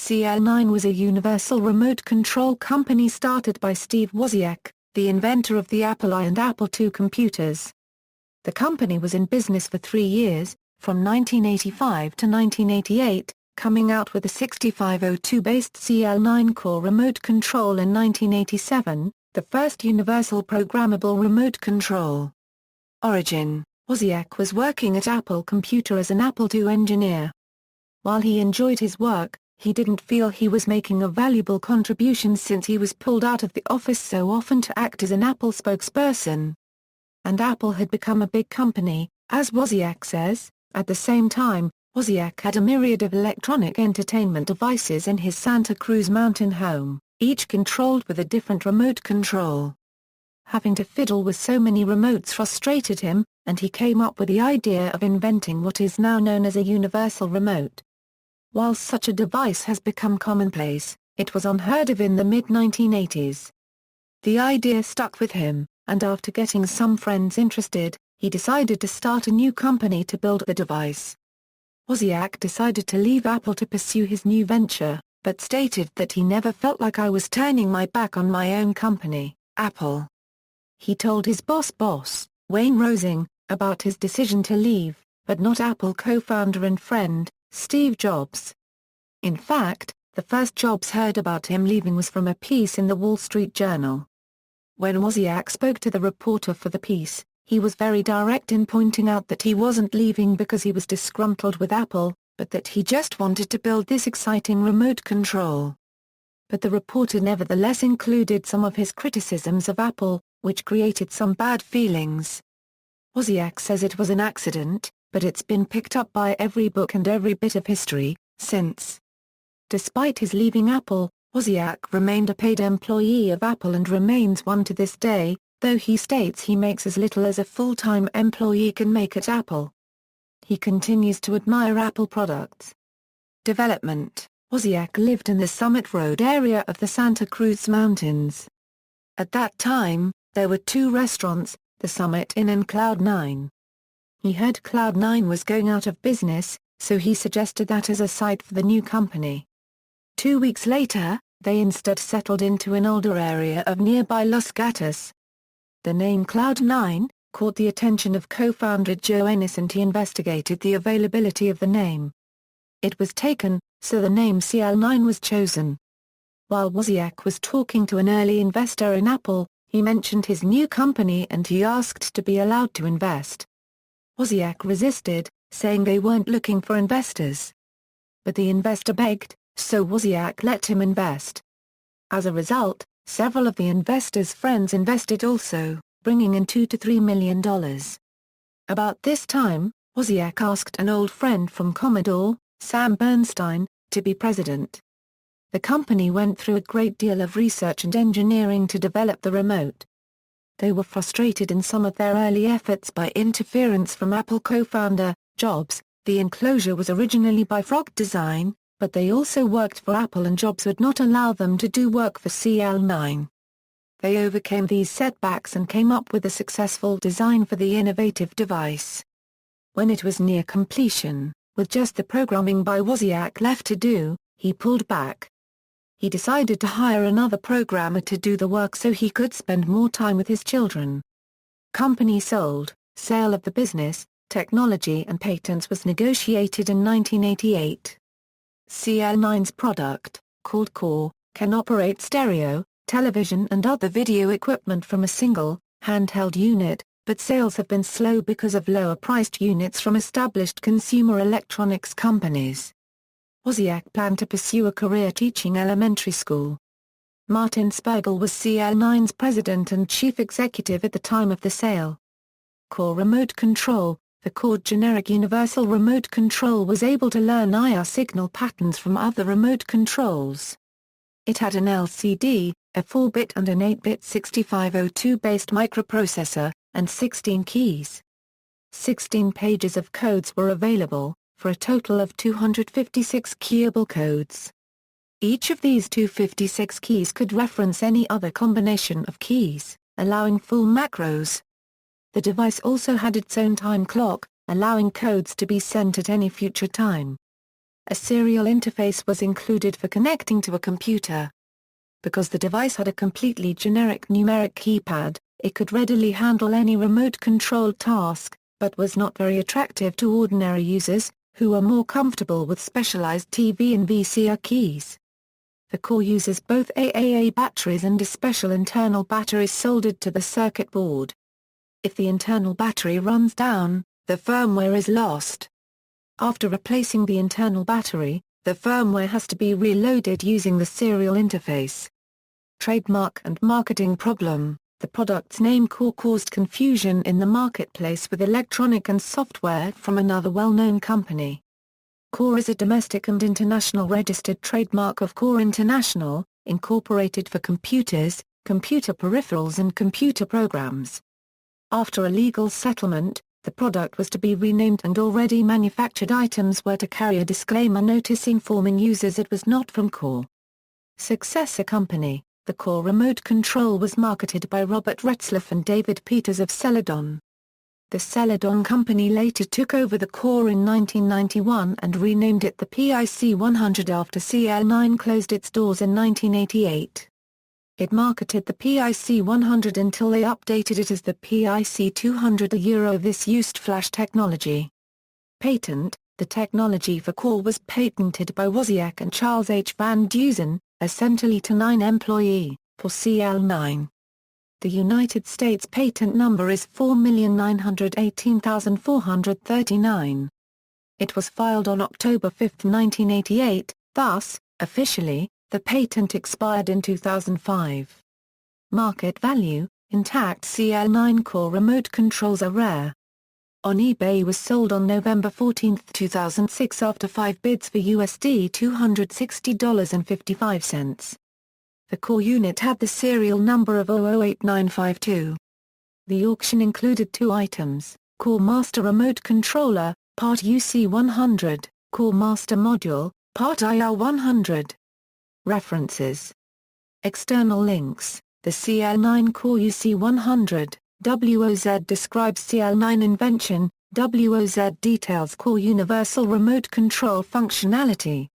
CL9 was a universal remote control company started by Steve Wozniak, the inventor of the Apple I and Apple II computers. The company was in business for 3 years, from 1985 to 1988, coming out with a 6502-based CL9 core remote control in 1987, the first universal programmable remote control. Origin: Wozniak was working at Apple Computer as an Apple II engineer. While he enjoyed his work, he didn't feel he was making a valuable contribution since he was pulled out of the office so often to act as an Apple spokesperson. And Apple had become a big company, as Wozniak says. At the same time, Wozniak had a myriad of electronic entertainment devices in his Santa Cruz Mountain home, each controlled with a different remote control. Having to fiddle with so many remotes frustrated him, and he came up with the idea of inventing what is now known as a universal remote. While such a device has become commonplace, it was unheard of in the mid-1980s. The idea stuck with him, and after getting some friends interested, he decided to start a new company to build the device. Wozniak decided to leave Apple to pursue his new venture, but stated that he never felt like I was turning my back on my own company, Apple. He told his boss, Wayne Rosing, about his decision to leave, but not Apple co-founder and friend, Steve Jobs. In fact, the first Jobs heard about him leaving was from a piece in the Wall Street Journal. When Wozniak spoke to the reporter for the piece, he was very direct in pointing out that he wasn't leaving because he was disgruntled with Apple, but that he just wanted to build this exciting remote control. But the reporter nevertheless included some of his criticisms of Apple, which created some bad feelings. Wozniak says it was an accident, but it's been picked up by every book and every bit of history since. Despite his leaving Apple, Wozniak remained a paid employee of Apple and remains one to this day, though he states he makes as little as a full-time employee can make at Apple. He continues to admire Apple products. Development: Wozniak lived in the Summit Road area of the Santa Cruz Mountains. At that time, there were 2 restaurants, the Summit Inn and Cloud9. He heard Cloud9 was going out of business, so he suggested that as a site for the new company. 2 weeks later, they instead settled into an older area of nearby Los Gatos. The name Cloud9 caught the attention of co-founder Joe Ennis and he investigated the availability of the name. It was taken, so the name CL9 was chosen. While Wozniak was talking to an early investor in Apple, he mentioned his new company and he asked to be allowed to invest. Wozniak resisted, saying they weren't looking for investors. But the investor begged, so Wozniak let him invest. As a result, several of the investors' friends invested also, bringing in $2 to $3 million. About this time, Wozniak asked an old friend from Commodore, Sam Bernstein, to be president. The company went through a great deal of research and engineering to develop the remote. They were frustrated in some of their early efforts by interference from Apple co-founder, Jobs. The enclosure was originally by Frog Design, but they also worked for Apple and Jobs would not allow them to do work for CL9. They overcame these setbacks and came up with a successful design for the innovative device. When it was near completion, with just the programming by Wozniak left to do, he pulled back. He decided to hire another programmer to do the work so he could spend more time with his children. Company sold, sale of the business, technology and patents was negotiated in 1988. CL9's product, called Core, can operate stereo, television and other video equipment from a single, handheld unit, but sales have been slow because of lower-priced units from established consumer electronics companies. Wozniak planned to pursue a career teaching elementary school. Martin Spergel was CL9's president and chief executive at the time of the sale. Core Remote Control: the Core generic universal remote control was able to learn IR signal patterns from other remote controls. It had an LCD, a 4-bit and an 8-bit 6502-based microprocessor, and 16 keys. 16 pages of codes were available, for a total of 256 keyable codes. Each of these 256 keys could reference any other combination of keys, allowing full macros. The device also had its own time clock, allowing codes to be sent at any future time. a serial interface was included for connecting to a computer. Because the device had a completely generic numeric keypad, it could readily handle any remote-controlled task, but was not very attractive to ordinary users, who were more comfortable with specialized TV and VCR keys. The core uses both AAA batteries and a special internal battery soldered to the circuit board. If the internal battery runs down, the firmware is lost. After replacing the internal battery, the firmware has to be reloaded using the serial interface. Trademark and marketing problem. The product's name Core caused confusion in the marketplace with electronic and software from another well-known company. Core is a domestic and international registered trademark of Core International, Incorporated for computers, computer peripherals and computer programs. After a legal settlement, the product was to be renamed and already manufactured items were to carry a disclaimer notice informing users it was not from Core. Successor company. The Core remote control was marketed by Robert Retzlaff and David Peters of Celadon. The Celadon company later took over the Core in 1991 and renamed it the PIC-100 after CL9 closed its doors in 1988. It marketed the PIC-100 until they updated it as the PIC-200. This used flash technology. Patent. The technology for Core was patented by Wozniak and Charles H. Van Dusen, a Centralita 9 employee, for CL9. The United States patent number is 4,918,439. It was filed on October 5, 1988, thus, officially, the patent expired in 2005. Market value. Intact CL9 Core remote controls are rare. On eBay was sold on November 14, 2006 after 5 bids for USD $260.55. The Core unit had the serial number of 008952. The auction included 2 items, Core Master Remote Controller, Part UC100, Core Master Module, Part IR100. References. External links. The CL9 Core UC100, WOZ describes CL9 invention, WOZ details Core universal remote control functionality.